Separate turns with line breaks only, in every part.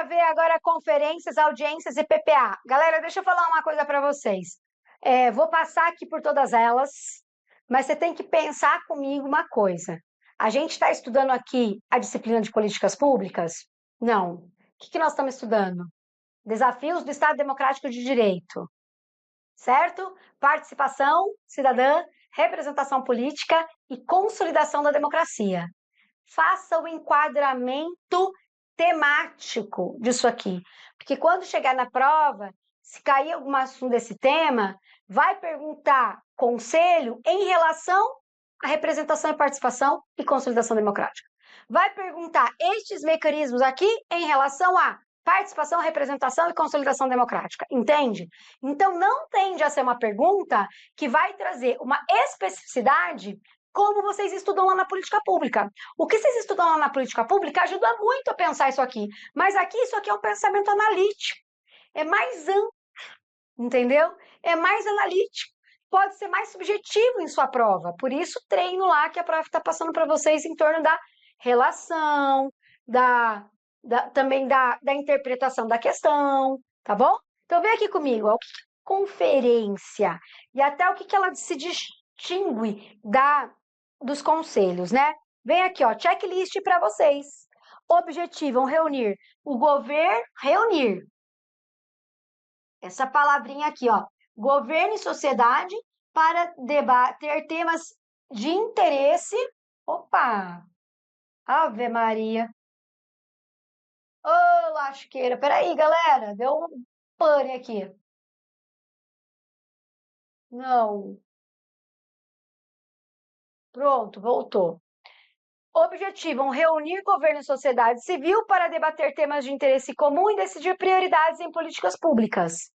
ver agora conferências, audiências e PPA. Galera, deixa eu falar uma coisa para vocês. Vou passar aqui por todas elas, mas você tem que pensar comigo uma coisa. A gente está estudando aqui a disciplina de políticas públicas? Não. O que nós estamos estudando? Desafios do Estado Democrático de Direito. Certo? Participação cidadã, representação política e consolidação da democracia. Faça o enquadramento temático disso aqui. Porque quando chegar na prova, se cair algum assunto desse tema, vai perguntar conselho em relação à representação e participação e consolidação democrática. Vai perguntar estes mecanismos aqui em relação a participação, representação e consolidação democrática, entende? Então, não tende a ser uma pergunta que vai trazer uma especificidade como vocês estudam lá na política pública. O que vocês estudam lá na política pública ajuda muito a pensar isso aqui, mas aqui isso aqui é um pensamento analítico, é mais amplo, entendeu? É mais analítico, pode ser mais subjetivo em sua prova, por isso treino lá que a prova está passando para vocês em torno da relação, também da interpretação da questão, tá bom? Então vem aqui comigo, ó, o que é conferência e até o que ela se distingue dos conselhos, né? Vem aqui, ó, checklist para vocês. Objetivam reunir o governo, reunir. Essa palavrinha aqui, ó, governo e sociedade para debater temas de interesse. Opa! Ave Maria! Ô, lasqueira! Peraí, galera, deu um pane aqui. Não. Pronto, voltou. Objetivam reunir governo e sociedade civil para debater temas de interesse comum e decidir prioridades em políticas públicas.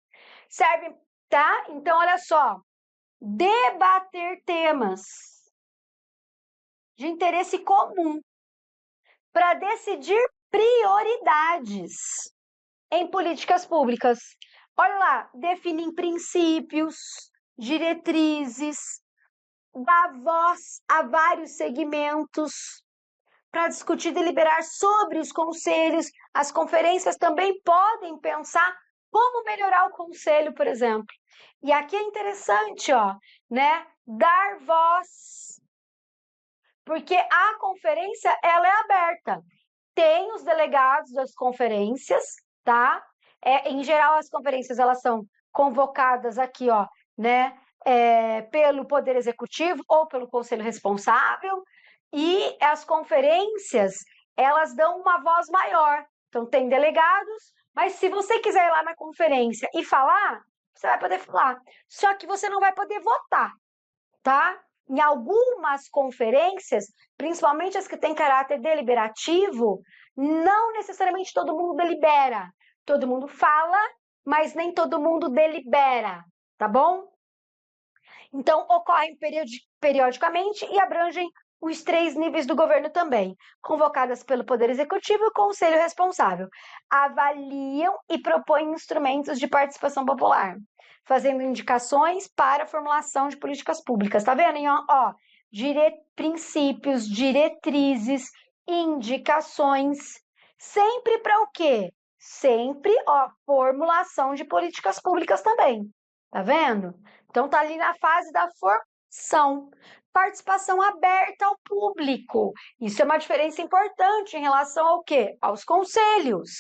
Serve, tá? Então, olha só. Debater temas de interesse comum para decidir prioridades em políticas públicas. Olha lá, definem princípios, diretrizes, dá voz a vários segmentos para discutir e deliberar sobre os conselhos. As conferências também podem pensar como melhorar o conselho, por exemplo. E aqui é interessante, ó, né? Dar voz. Porque a conferência, ela é aberta. Tem os delegados das conferências, tá? Em geral, as conferências, elas são convocadas aqui, ó, né? Pelo Poder Executivo ou pelo Conselho Responsável, e as conferências, elas dão uma voz maior. Então, tem delegados, mas se você quiser ir lá na conferência e falar, você vai poder falar. Só que você não vai poder votar, tá? Em algumas conferências, principalmente as que têm caráter deliberativo, não necessariamente todo mundo delibera. Todo mundo fala, mas nem todo mundo delibera, tá bom? Então, ocorrem periodicamente e abrangem os 3 níveis do governo também, convocadas pelo Poder Executivo e o Conselho Responsável. Avaliam e propõem instrumentos de participação popular, fazendo indicações para a formulação de políticas públicas. Tá vendo? Ó, princípios, diretrizes, indicações, sempre para o quê? Sempre, ó, formulação de políticas públicas também. Tá vendo? Então, tá ali na fase da formação. Participação aberta ao público. Isso é uma diferença importante em relação ao quê? Aos conselhos,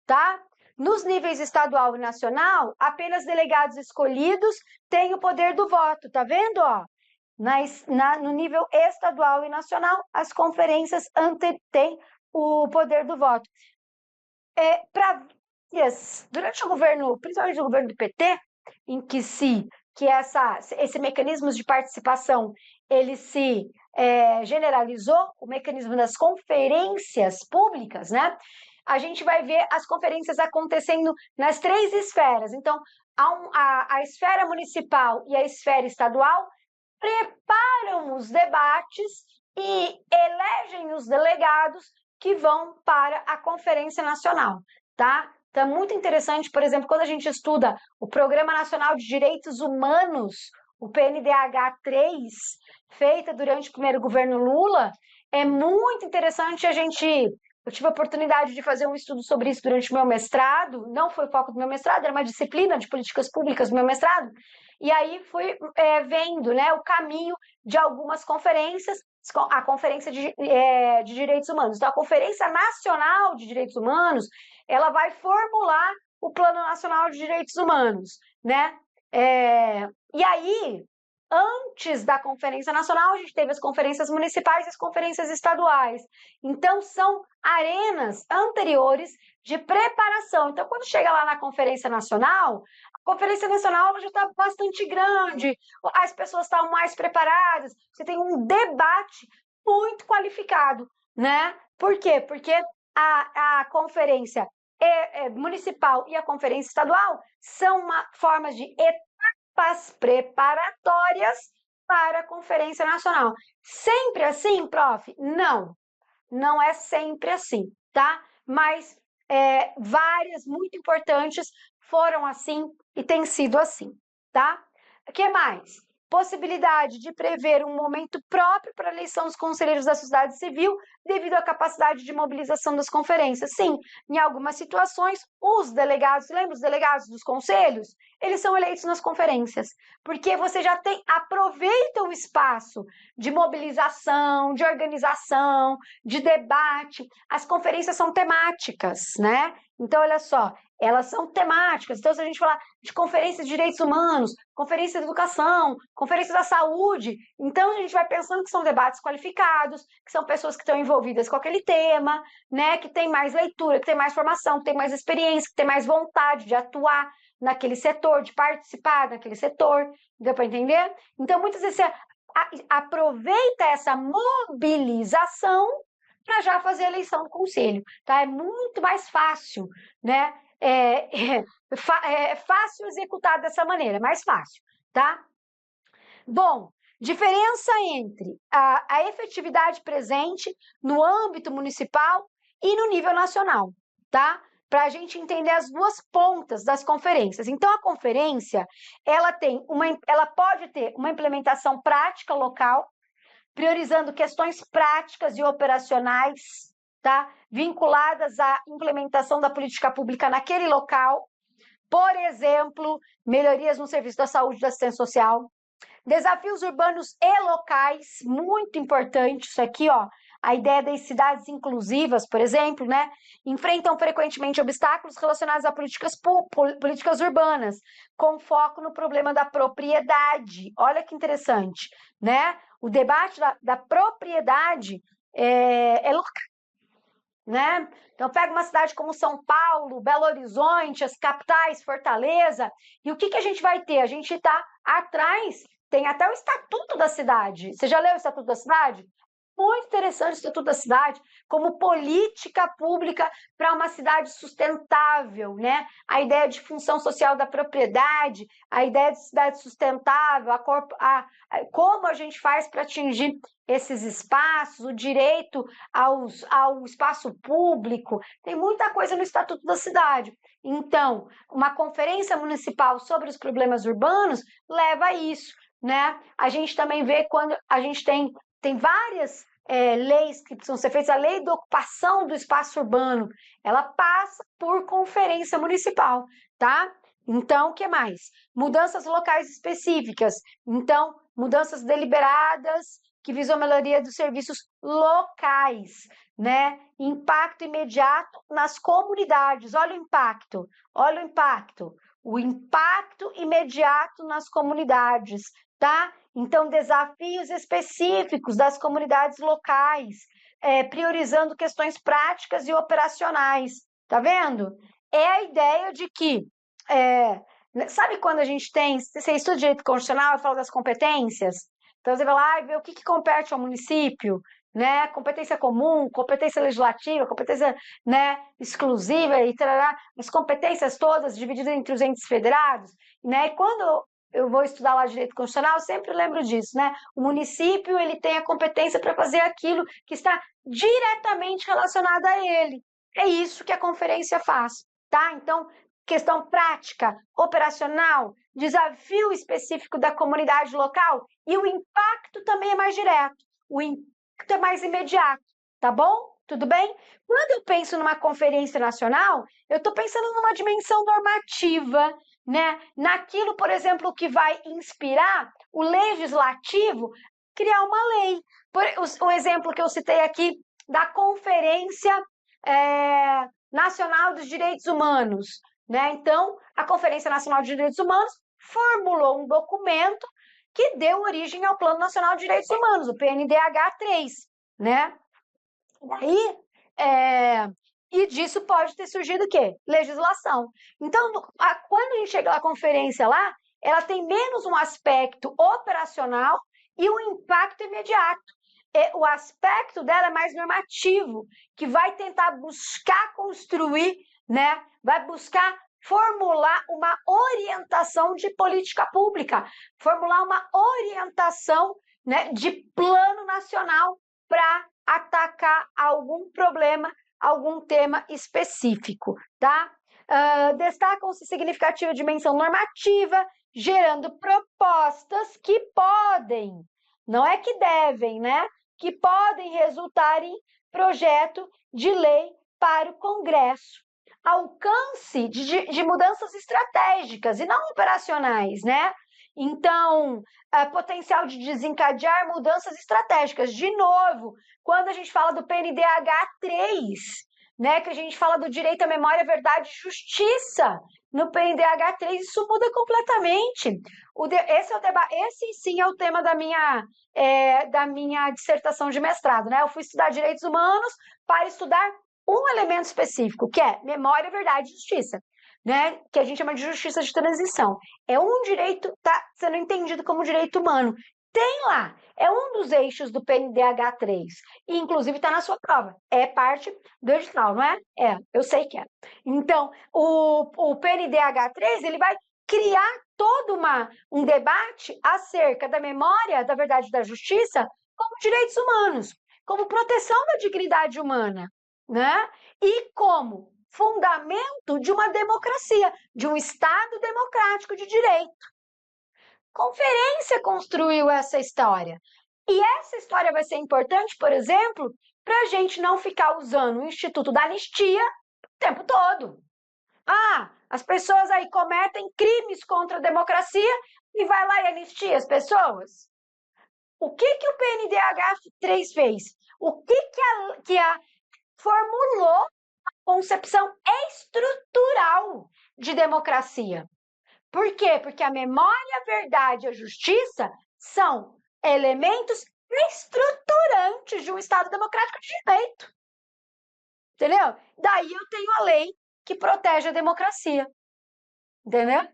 tá? Nos níveis estadual e nacional, apenas delegados escolhidos têm o poder do voto, tá vendo? Ó? No nível estadual e nacional, as conferências têm o poder do voto. Durante o governo, principalmente o governo do PT, em que esse mecanismo de participação ele se generalizou, o mecanismo das conferências públicas, né? A gente vai ver as conferências acontecendo nas 3 esferas. Então, a esfera municipal e a esfera estadual preparam os debates e elegem os delegados que vão para a Conferência Nacional, tá? Então, é muito interessante, por exemplo, quando a gente estuda o Programa Nacional de Direitos Humanos, o PNDH 3, feita durante o primeiro governo Lula, é muito interessante a gente Eu tive a oportunidade de fazer um estudo sobre isso durante o meu mestrado, não foi o foco do meu mestrado, era uma disciplina de políticas públicas do meu mestrado, e aí fui vendo, né, o caminho de algumas conferências, a Conferência de Direitos Humanos. Então, a Conferência Nacional de Direitos Humanos, ela vai formular o Plano Nacional de Direitos Humanos, né? E aí, antes da Conferência Nacional, a gente teve as conferências municipais e as conferências estaduais. Então, são arenas anteriores de preparação. Então, quando chega lá na Conferência Nacional, a Conferência Nacional já está bastante grande, as pessoas estão mais preparadas, você tem um debate muito qualificado, né? Por quê? Porque a conferência municipal e a conferência estadual são formas de etapas preparatórias para a Conferência Nacional. Sempre assim, prof? Não, não é sempre assim, tá? Mas várias muito importantes foram assim e têm sido assim, tá? O que mais? Possibilidade de prever um momento próprio para a eleição dos conselheiros da sociedade civil devido à capacidade de mobilização das conferências. Sim, em algumas situações, os delegados, lembra os delegados dos conselhos? Eles são eleitos nas conferências, porque você já aproveita o espaço de mobilização, de organização, de debate. As conferências são temáticas, né? Então, olha só, elas são temáticas. Então, se a gente falar de conferência de direitos humanos, conferência de educação, conferência da saúde, então a gente vai pensando que são debates qualificados, que são pessoas que estão envolvidas com aquele tema, né? Que tem mais leitura, que tem mais formação, que tem mais experiência, que tem mais vontade de atuar naquele setor, de participar naquele setor. Deu para entender? Então, muitas vezes você aproveita essa mobilização para já fazer a eleição do conselho, tá? É muito mais fácil, né? É fácil executar dessa maneira, mais fácil, tá? Bom, diferença entre a efetividade presente no âmbito municipal e no nível nacional, tá? Para a gente entender as duas pontas das conferências. Então, a conferência, ela pode ter uma implementação prática local, priorizando questões práticas e operacionais, tá? Vinculadas à implementação da política pública naquele local. Por exemplo, melhorias no serviço da saúde e da assistência social. Desafios urbanos e locais, muito importante isso aqui, ó. A ideia das cidades inclusivas, por exemplo, né? Enfrentam frequentemente obstáculos relacionados a políticas urbanas, com foco no problema da propriedade. Olha que interessante, né? O debate da propriedade é local, né? Então, pega uma cidade como São Paulo, Belo Horizonte, as capitais, Fortaleza, e o que a gente vai ter? A gente está atrás, tem até o Estatuto da Cidade. Você já leu o Estatuto da Cidade? Muito interessante o Estatuto da Cidade, como política pública para uma cidade sustentável, né? A ideia de função social da propriedade, a ideia de cidade sustentável, como a gente faz para atingir esses espaços, o direito ao espaço público, tem muita coisa no Estatuto da Cidade. Então, uma conferência municipal sobre os problemas urbanos leva a isso, né? A gente também vê quando a gente tem várias leis que precisam ser feitas. A lei da ocupação do espaço urbano, ela passa por conferência municipal, tá? Então, o que mais? Mudanças locais específicas. Então, mudanças deliberadas que visam a melhoria dos serviços locais, né? Impacto imediato nas comunidades. Olha o impacto, olha o impacto. O impacto imediato nas comunidades, tá? Então, desafios específicos das comunidades locais, priorizando questões práticas e operacionais. Tá vendo? É a ideia de que, sabe quando a gente tem, você estuda direito constitucional e fala das competências? Então, você vai lá e vê o que compete ao município, né? Competência comum, competência legislativa, competência, né, exclusiva e tarará, as competências todas divididas entre os entes federados, né? E quando eu vou estudar lá direito constitucional, eu sempre lembro disso, né? O município, ele tem a competência para fazer aquilo que está diretamente relacionado a ele. É isso que a conferência faz, tá? Então, questão prática, operacional, desafio específico da comunidade local e o impacto também é mais direto, o impacto é mais imediato, tá bom? Tudo bem? Quando eu penso numa conferência nacional, eu estou pensando numa dimensão normativa, né? Naquilo, por exemplo, que vai inspirar o legislativo a criar uma lei. O exemplo que eu citei aqui da Conferência Nacional dos Direitos Humanos, né? Então, a Conferência Nacional de Direitos Humanos formulou um documento que deu origem ao Plano Nacional de Direitos Humanos, o PNDH3, né? Daí, e disso pode ter surgido o quê? Legislação. Então, quando a gente chega na conferência lá, ela tem menos um aspecto operacional e um impacto imediato. O aspecto dela é mais normativo, que vai tentar buscar construir, né? Vai buscar formular uma orientação de política pública, formular uma orientação, né, de plano nacional para atacar algum problema, algum tema específico, tá? Destacam-se significativa dimensão normativa, gerando propostas que podem, não é que devem, né? Que podem resultar em projeto de lei para o Congresso. Alcance de mudanças estratégicas e não operacionais, né? Então, potencial de desencadear mudanças estratégicas. De novo, quando a gente fala do PNDH3, né, que a gente fala do direito à memória, verdade e justiça, no PNDH3 isso muda completamente. Esse sim é o tema da minha dissertação de mestrado, né? Eu fui estudar direitos humanos para estudar um elemento específico, que é memória, verdade e justiça, né? Que a gente chama de justiça de transição. É um direito, tá sendo entendido como direito humano. Tem lá, é um dos eixos do PNDH3, e inclusive está na sua prova, é parte do edital, não é? Eu sei que é. Então, o PNDH3, ele vai criar todo um debate acerca da memória, da verdade e da justiça como direitos humanos, como proteção da dignidade humana, né? E como fundamento de uma democracia, de um Estado democrático de direito. Conferência construiu essa história. E essa história vai ser importante, por exemplo, para a gente não ficar usando o Instituto da Anistia o tempo todo. As pessoas aí cometem crimes contra a democracia e vai lá e anistia as pessoas? O que o PNDH3 fez? O que formulou a concepção estrutural de democracia? Por quê? Porque a memória, a verdade e a justiça são elementos estruturantes de um Estado democrático de direito. Entendeu? Daí eu tenho a lei que protege a democracia. Entendeu?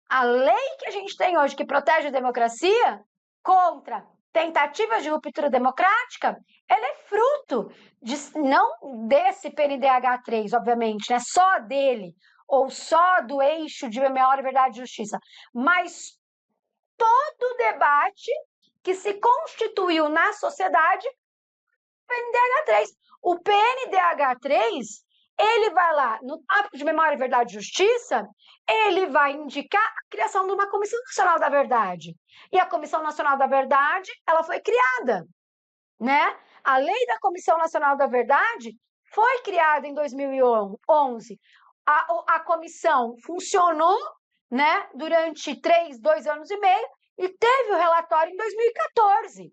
A lei que a gente tem hoje que protege a democracia contra tentativas de ruptura democrática, ela é fruto não desse PNDH3, obviamente, né? Só dele, ou só do eixo de memória, verdade e justiça, mas todo o debate que se constituiu na sociedade, PNDH3. O PNDH3, ele vai lá, no tópico de memória, verdade e justiça, ele vai indicar a criação de uma Comissão Nacional da Verdade. E a Comissão Nacional da Verdade, ela foi criada, né? A lei da Comissão Nacional da Verdade foi criada em 2011. A comissão funcionou, né, durante 2 anos e meio e teve o relatório em 2014,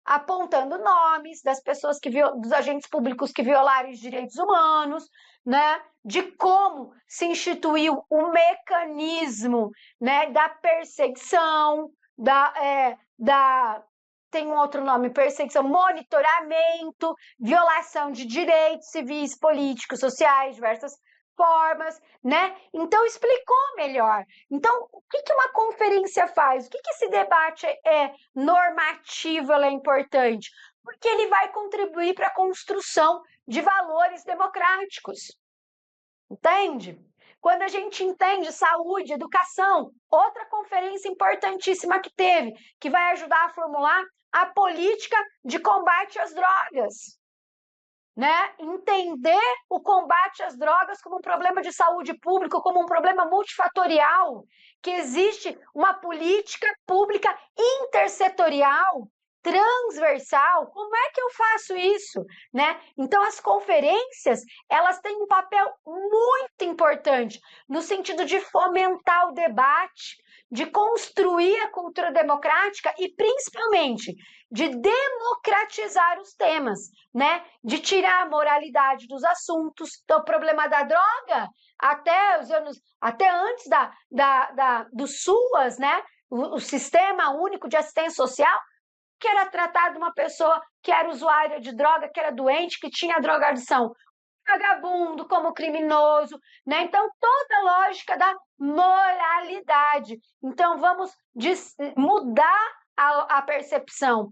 apontando nomes das pessoas dos agentes públicos que violaram os direitos humanos, né, de como se instituiu o mecanismo, né, da perseguição, tem um outro nome, perseguição, monitoramento, violação de direitos civis, políticos, sociais, diversas formas, né? Então, explicou melhor. Então, o que uma conferência faz? O que esse debate normativo é importante? Porque ele vai contribuir para a construção de valores democráticos. Entende? Quando a gente entende saúde, educação, outra conferência importantíssima que teve, que vai ajudar a formular a política de combate às drogas. Né? Entender o combate às drogas como um problema de saúde pública, como um problema multifatorial, que existe uma política pública intersetorial transversal, como é que eu faço isso, né? Então, as conferências, elas têm um papel muito importante no sentido de fomentar o debate, de construir a cultura democrática e, principalmente, de democratizar os temas, né? De tirar a moralidade dos assuntos. Então, o problema da droga, até antes do SUAS, né? O Sistema Único de Assistência Social, que era tratado uma pessoa que era usuária de droga, que era doente, que tinha drogadição, vagabundo, como criminoso, né? Então, toda a lógica da moralidade. Então, vamos mudar a percepção.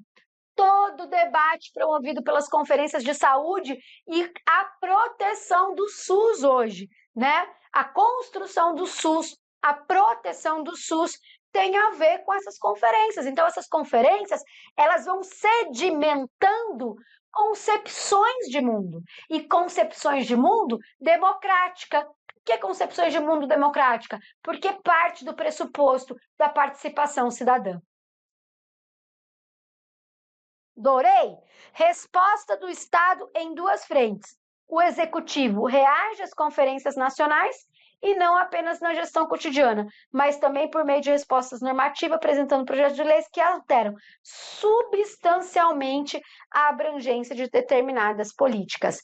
Todo o debate promovido pelas conferências de saúde e a proteção do SUS hoje, né? A construção do SUS, a proteção do SUS tem a ver com essas conferências. Então, essas conferências, elas vão sedimentando concepções de mundo. E concepções de mundo democrática. Por que concepções de mundo democrática? Porque parte do pressuposto da participação cidadã. Dorei? Resposta do Estado em duas frentes. O Executivo reage às conferências nacionais e não apenas na gestão cotidiana, mas também por meio de respostas normativas, apresentando projetos de leis que alteram substancialmente a abrangência de determinadas políticas.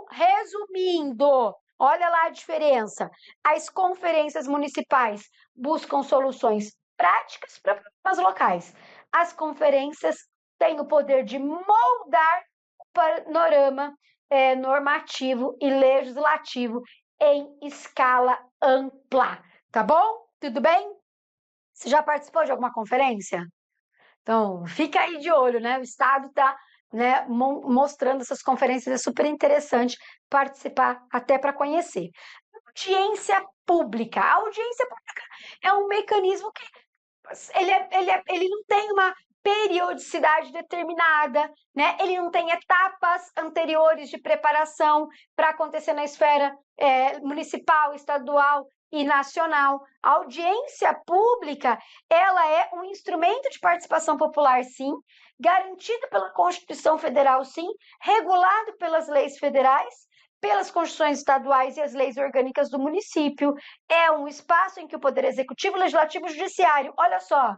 Resumindo, olha lá a diferença. As conferências municipais buscam soluções práticas para problemas locais. As conferências têm o poder de moldar o panorama normativo e legislativo em escala ampla, tá bom? Tudo bem? Você já participou de alguma conferência? Então, fica aí de olho, né? O Estado está, né, mostrando essas conferências, é super interessante participar até para conhecer. Audiência pública. A audiência pública é um mecanismo que ele não tem uma periodicidade determinada, né? Ele não tem etapas anteriores de preparação para acontecer na esfera municipal, estadual e nacional. A audiência pública, ela é um instrumento de participação popular, sim, garantido pela Constituição Federal, sim, regulado pelas leis federais, pelas constituições estaduais e as leis orgânicas do município. É um espaço em que o Poder Executivo, Legislativo e Judiciário, olha só,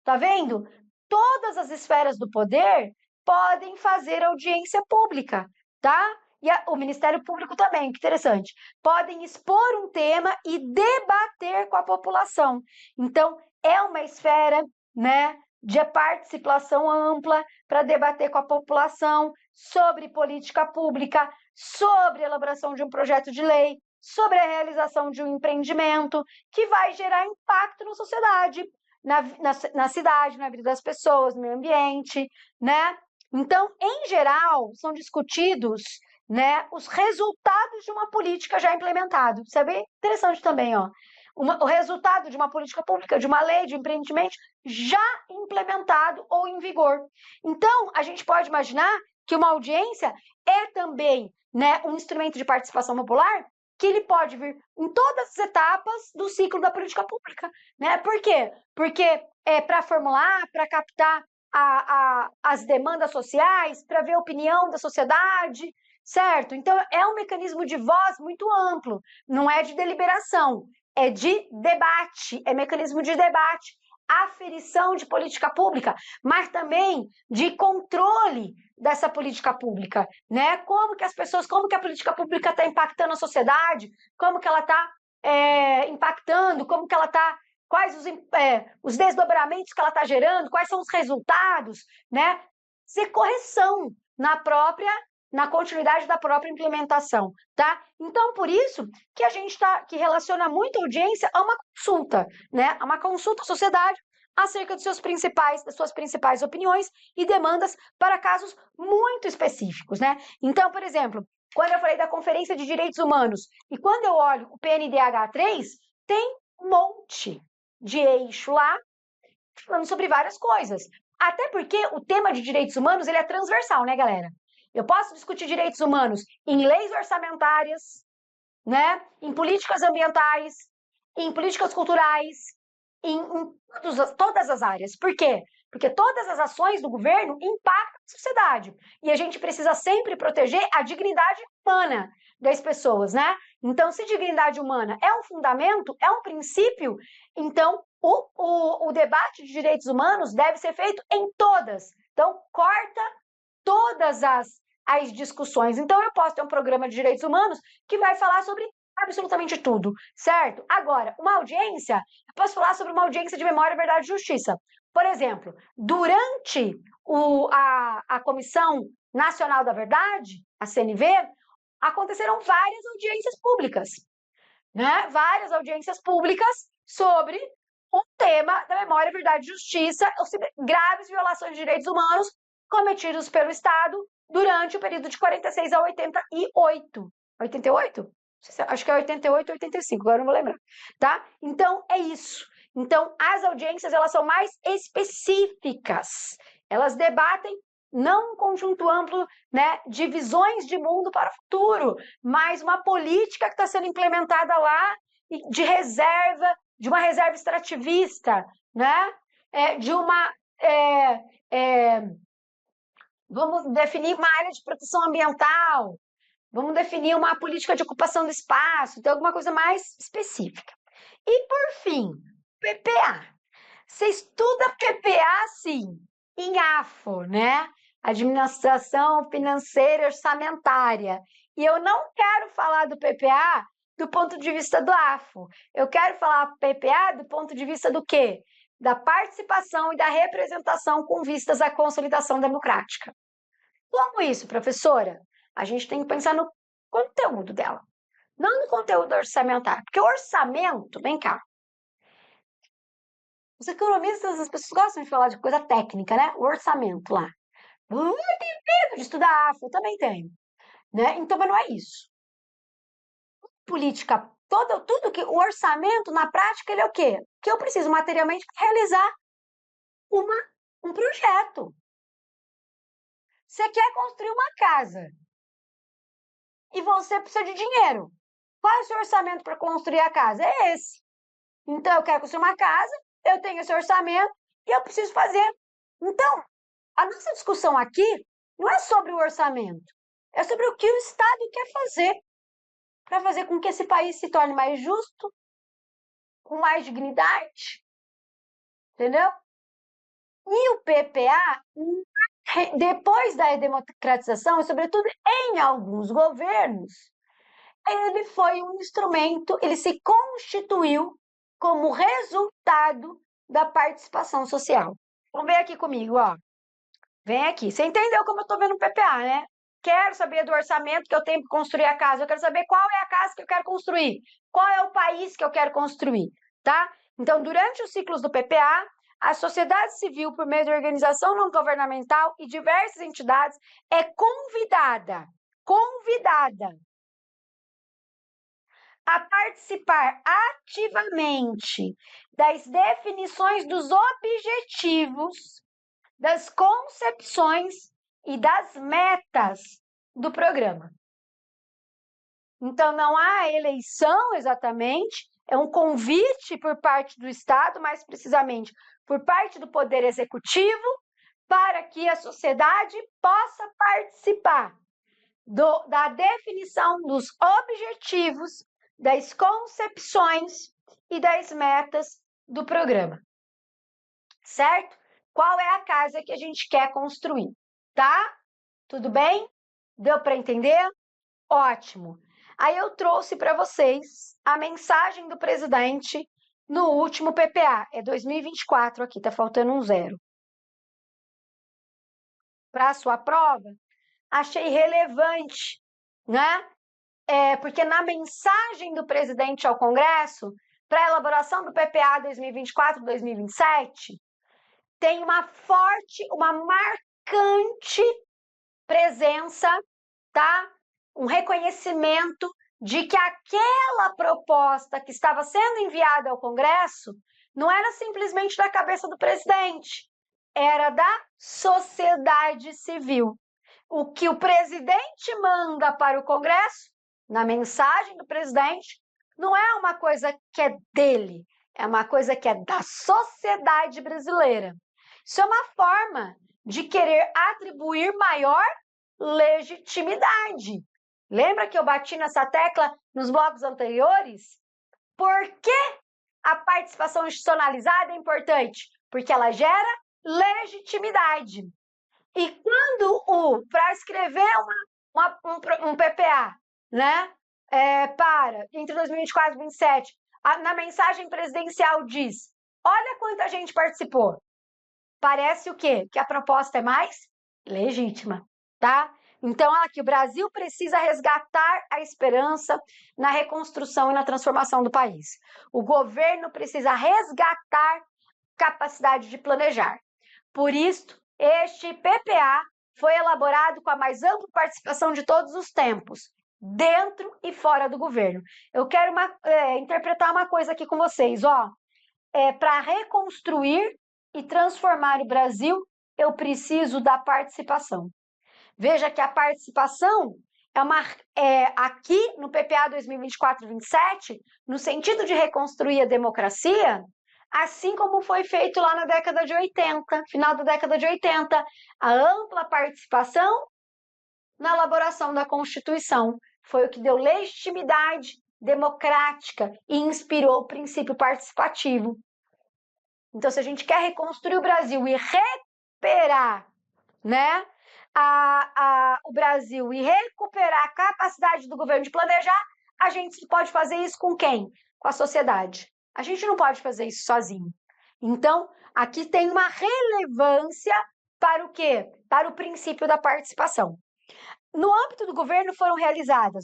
tá vendo? Todas as esferas do poder podem fazer audiência pública, tá? E o Ministério Público também, que interessante. Podem expor um tema e debater com a população. Então, é uma esfera, né, de participação ampla para debater com a população sobre política pública, sobre a elaboração de um projeto de lei, sobre a realização de um empreendimento que vai gerar impacto na sociedade, na cidade, na vida das pessoas, no meio ambiente, né? Então, em geral, são discutidos, né, os resultados de uma política já implementada. Isso é bem interessante também, ó. O resultado de uma política pública, de uma lei, de um empreendimento já implementado ou em vigor. Então, a gente pode imaginar que uma audiência é também, né, um instrumento de participação popular que ele pode vir em todas as etapas do ciclo da política pública, né? Por quê? Porque é para formular, para captar as demandas sociais, para ver a opinião da sociedade, certo? Então, é um mecanismo de voz muito amplo, não é de deliberação, é de debate, é mecanismo de debate, aferição de política pública, mas também de controle dessa política pública, né? Como que a política pública está impactando a sociedade, como que ela está impactando, como que ela está, quais os desdobramentos que ela está gerando, quais são os resultados, né? Ser correção na continuidade da própria implementação, tá? Então, por isso que a gente que relaciona muito a audiência a uma consulta, né? A uma consulta à sociedade acerca das suas principais opiniões e demandas para casos muito específicos, né? Então, por exemplo, quando eu falei da Conferência de Direitos Humanos e quando eu olho o PNDH3, tem um monte de eixo lá falando sobre várias coisas. Até porque o tema de direitos humanos ele é transversal, né, galera? Eu posso discutir direitos humanos em leis orçamentárias, né? Em políticas ambientais, em políticas culturais, em todas as áreas. Por quê? porque todas as ações do governo impactam a sociedade. E a gente precisa sempre proteger a dignidade humana das pessoas, né? Então, se dignidade humana é um fundamento, é um princípio, então o debate de direitos humanos deve ser feito em todas. Então, corta todas as discussões. Então, eu posso ter um programa de direitos humanos que vai falar sobre absolutamente tudo, certo? Agora, uma audiência, eu posso falar sobre uma audiência de memória, verdade e justiça. Por exemplo, durante a Comissão Nacional da Verdade, a CNV, aconteceram várias audiências públicas, né? Várias audiências públicas sobre o tema da memória, verdade e justiça, ou seja, graves violações de direitos humanos cometidos pelo Estado durante o período de 46 a 88. 88? Acho que é 88 ou 85, agora não vou lembrar, tá? Então, é isso. Então, as audiências, elas são mais específicas. Elas debatem não um conjunto amplo, né, de visões de mundo para o futuro, mas uma política que está sendo implementada lá de reserva, de uma reserva extrativista, né? Vamos definir uma área de proteção ambiental, vamos definir uma política de ocupação do espaço, então alguma coisa mais específica. E, por fim, PPA. Você estuda PPA, sim, em AFO, né? Administração Financeira Orçamentária. E eu não quero falar do PPA do ponto de vista do AFO. Eu quero falar PPA do ponto de vista do quê? Da participação e da representação com vistas à consolidação democrática. Como isso, professora? A gente tem que pensar no conteúdo dela, não no conteúdo orçamentário. Porque o orçamento, vem cá, os economistas, as pessoas gostam de falar de coisa técnica, né? O orçamento lá. Eu tenho medo de estudar AFO, eu também tenho. Né? Então, mas não é isso. Política, tudo que o orçamento, na prática, ele é o quê? Que eu preciso materialmente realizar um projeto. Você quer construir uma casa e você precisa de dinheiro. Qual é o seu orçamento para construir a casa? É esse. Então, eu quero construir uma casa, eu tenho esse orçamento e eu preciso fazer. Então, a nossa discussão aqui não é sobre o orçamento, é sobre o que o Estado quer fazer para fazer com que esse país se torne mais justo, com mais dignidade, entendeu? E o PPA, depois da democratização, e sobretudo em alguns governos, ele foi um instrumento, ele se constituiu como resultado da participação social. Vamos ver aqui comigo, ó. Vem aqui. Você entendeu como eu estou vendo o PPA, né? Quero saber do orçamento que eu tenho para construir a casa. Eu quero saber qual é a casa que eu quero construir. Qual é o país que eu quero construir, tá? Então, durante os ciclos do PPA, a sociedade civil, por meio de organização não governamental e diversas entidades, é convidada a participar ativamente das definições dos objetivos, das concepções e das metas do programa. Então, não há eleição exatamente, é um convite por parte do Estado, mais precisamente por parte do Poder Executivo, para que a sociedade possa participar da definição dos objetivos, das concepções e das metas do programa. Certo? Qual é a casa que a gente quer construir, tá? Tudo bem? Deu para entender? Ótimo. Aí eu trouxe para vocês a mensagem do presidente no último PPA, é 2024 aqui, tá faltando um 0. Para a sua prova, achei relevante, né? Porque na mensagem do presidente ao Congresso, para a elaboração do PPA 2024-2027, tem uma marcante presença, tá? Um reconhecimento de que aquela proposta que estava sendo enviada ao Congresso não era simplesmente da cabeça do presidente, era da sociedade civil. O que o presidente manda para o Congresso, na mensagem do presidente, não é uma coisa que é dele, é uma coisa que é da sociedade brasileira. Isso é uma forma de querer atribuir maior legitimidade. Lembra que eu bati nessa tecla nos blocos anteriores? Por que a participação institucionalizada é importante? Porque ela gera legitimidade. E quando para escrever um PPA, né, para entre 2024 e 2027, na mensagem presidencial diz: olha quanta gente participou. Parece o quê? Que a proposta é mais legítima, tá? Então, aqui, o Brasil precisa resgatar a esperança na reconstrução e na transformação do país. O governo precisa resgatar capacidade de planejar. Por isso, este PPA foi elaborado com a mais ampla participação de todos os tempos, dentro e fora do governo. Eu quero interpretar uma coisa aqui com vocês, ó. Para reconstruir e transformar o Brasil, eu preciso da participação. Veja que a participação aqui no PPA 2024-27, no sentido de reconstruir a democracia, assim como foi feito lá na década de 80, final da década de 80, a ampla participação na elaboração da Constituição. Foi o que deu legitimidade democrática e inspirou o princípio participativo. Então, se a gente quer reconstruir o Brasil e recuperar, né, o Brasil e recuperar a capacidade do governo de planejar, a gente pode fazer isso com quem? Com a sociedade. A gente não pode fazer isso sozinho. Então, aqui tem uma relevância para o quê? Para o princípio da participação. No âmbito do governo foram realizadas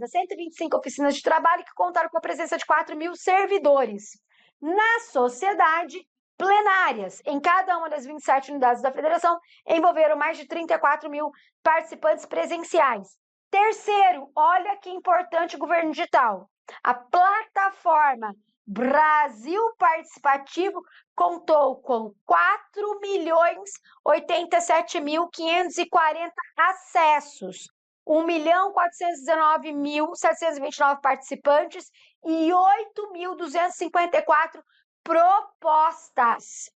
125 oficinas de trabalho que contaram com a presença de 4.000 servidores. Na sociedade, plenárias em cada uma das 27 unidades da federação envolveram mais de 34.000 participantes presenciais. Terceiro, olha que importante o governo digital. A plataforma Brasil Participativo contou com 4.087.540 acessos, 1.419.729 participantes e 8.254 propostas.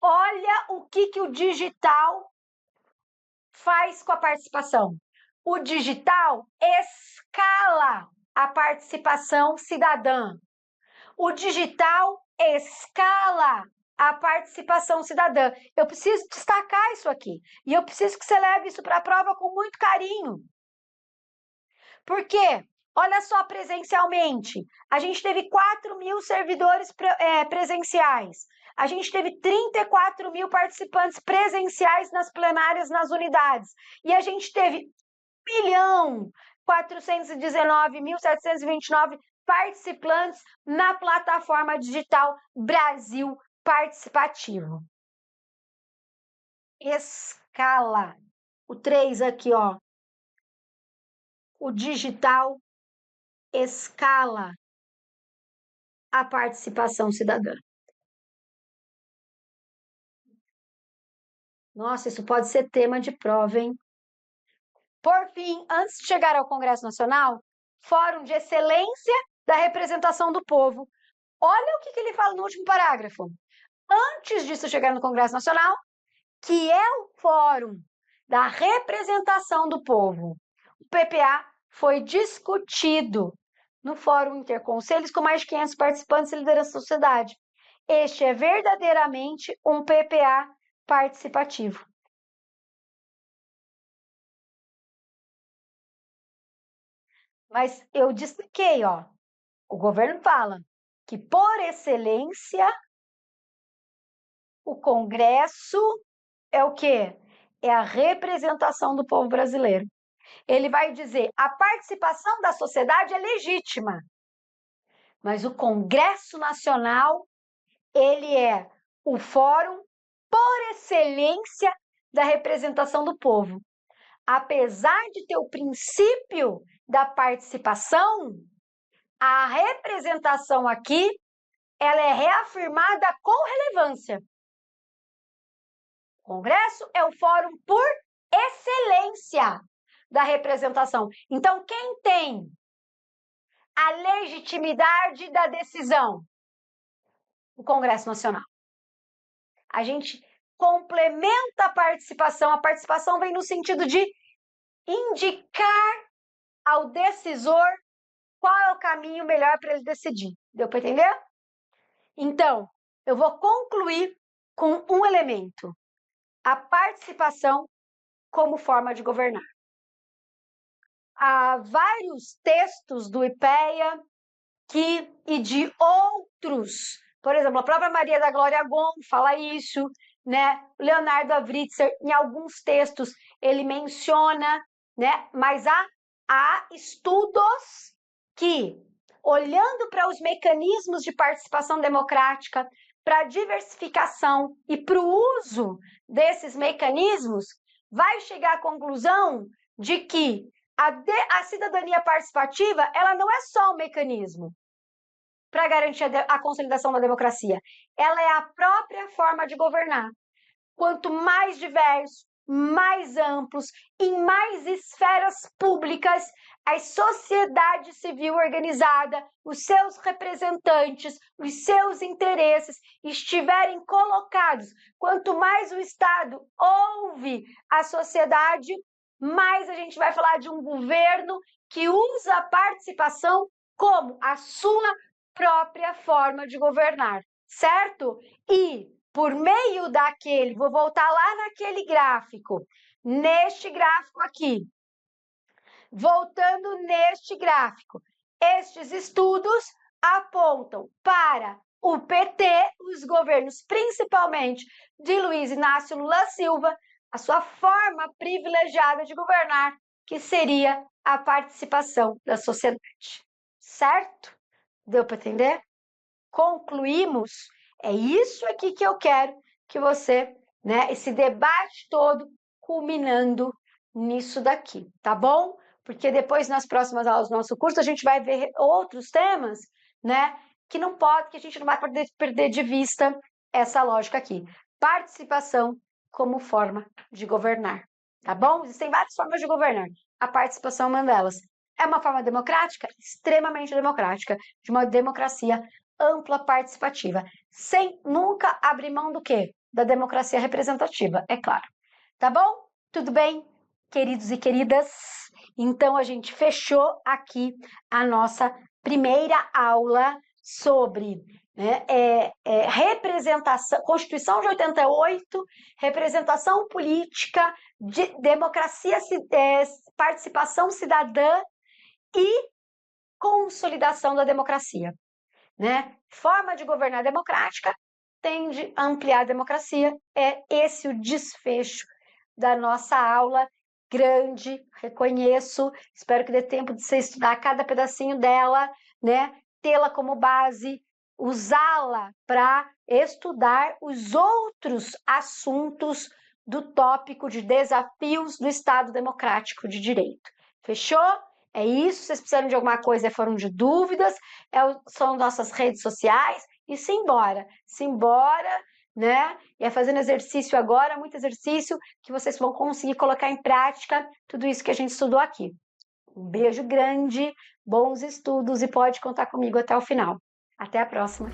Olha o que o digital faz com a participação. O digital escala a participação cidadã. O digital escala a participação cidadã. Eu preciso destacar isso aqui. E eu preciso que você leve isso para a prova com muito carinho. Por quê? Olha só, presencialmente, a gente teve 4.000 servidores presenciais. A gente teve 34.000 participantes presenciais nas plenárias, nas unidades. E a gente teve 1.419.729 participantes na plataforma digital Brasil Participativo. Escala. O 3 aqui, ó. O digital escala a participação cidadã. Nossa, isso pode ser tema de prova, hein? Por fim, antes de chegar ao Congresso Nacional, Fórum de Excelência da Representação do Povo. Olha o que ele fala no último parágrafo. Antes disso chegar no Congresso Nacional, que é o Fórum da Representação do Povo, o PPA foi discutido no Fórum Interconselhos com mais de 500 participantes e liderança da sociedade. Este é verdadeiramente um PPA participativo. Mas eu destaquei, ó, o governo fala que, por excelência, o Congresso é o quê? É a representação do povo brasileiro. Ele vai dizer, a participação da sociedade é legítima, mas o Congresso Nacional, ele é o fórum por excelência da representação do povo. Apesar de ter o princípio da participação, a representação aqui, ela é reafirmada com relevância. O Congresso é o fórum por excelência da representação. Então, quem tem a legitimidade da decisão? O Congresso Nacional. A gente complementa a participação vem no sentido de indicar ao decisor qual é o caminho melhor para ele decidir. Deu para entender? Então, eu vou concluir com um elemento: a participação como forma de governar. Há vários textos do IPEA e de outros, por exemplo, a própria Maria da Glória Gon fala isso, né? Leonardo Avritzer, em alguns textos, ele menciona, né? Mas há estudos que, olhando para os mecanismos de participação democrática, para a diversificação e para o uso desses mecanismos, vai chegar à conclusão de que a cidadania participativa, ela não é só um mecanismo para garantir a consolidação da democracia. Ela é a própria forma de governar. Quanto mais diverso, mais amplos, em mais esferas públicas, a sociedade civil organizada, os seus representantes, os seus interesses estiverem colocados, quanto mais o Estado ouve a sociedade, mais a gente vai falar de um governo que usa a participação como a sua própria forma de governar, certo? E por meio daquele, vou voltar lá naquele gráfico, neste gráfico aqui, voltando neste gráfico, estes estudos apontam para o PT, os governos principalmente de Luiz Inácio Lula Silva, a sua forma privilegiada de governar, que seria a participação da sociedade, certo? Deu para entender? Concluímos? É isso aqui que eu quero que você, né, esse debate todo culminando nisso daqui, tá bom? Porque depois, nas próximas aulas do nosso curso, a gente vai ver outros temas, né, que a gente não vai poder perder de vista essa lógica aqui. Participação como forma de governar, tá bom? Existem várias formas de governar. A participação é uma delas. É uma forma democrática? Extremamente democrática, de uma democracia ampla participativa, sem nunca abrir mão do quê? Da democracia representativa, é claro. Tá bom? Tudo bem, queridos e queridas? Então, a gente fechou aqui a nossa primeira aula sobre representação, Constituição de 88, representação política, democracia, participação cidadã e consolidação da democracia. Né? Forma de governar democrática tende a ampliar a democracia. É esse o desfecho da nossa aula grande, reconheço, espero que dê tempo de você estudar cada pedacinho dela, né? Tê-la como base, usá-la para estudar os outros assuntos do tópico de desafios do Estado Democrático de Direito. Fechou? É isso, vocês precisaram de alguma coisa, foram de dúvidas, são nossas redes sociais, e simbora, né? E é fazendo exercício agora, muito exercício, que vocês vão conseguir colocar em prática tudo isso que a gente estudou aqui. Um beijo grande, bons estudos e pode contar comigo até o final. Até a próxima!